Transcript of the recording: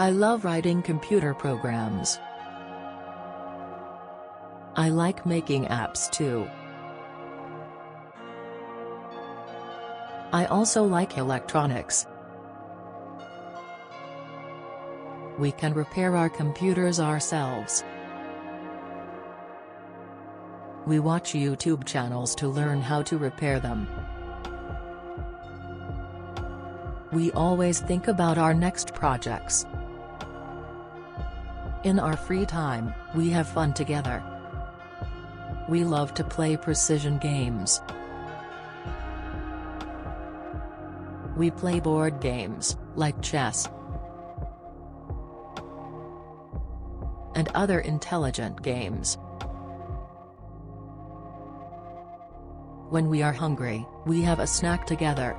I love writing computer programs. I like making apps too. I also like electronics. We can repair our computers ourselves. We watch YouTube channels to learn how to repair them. We always think about our next projects. In our free time, we have fun together. We love to play precision games. We play board games, like chess, and other intelligent games. When we are hungry, we have a snack together.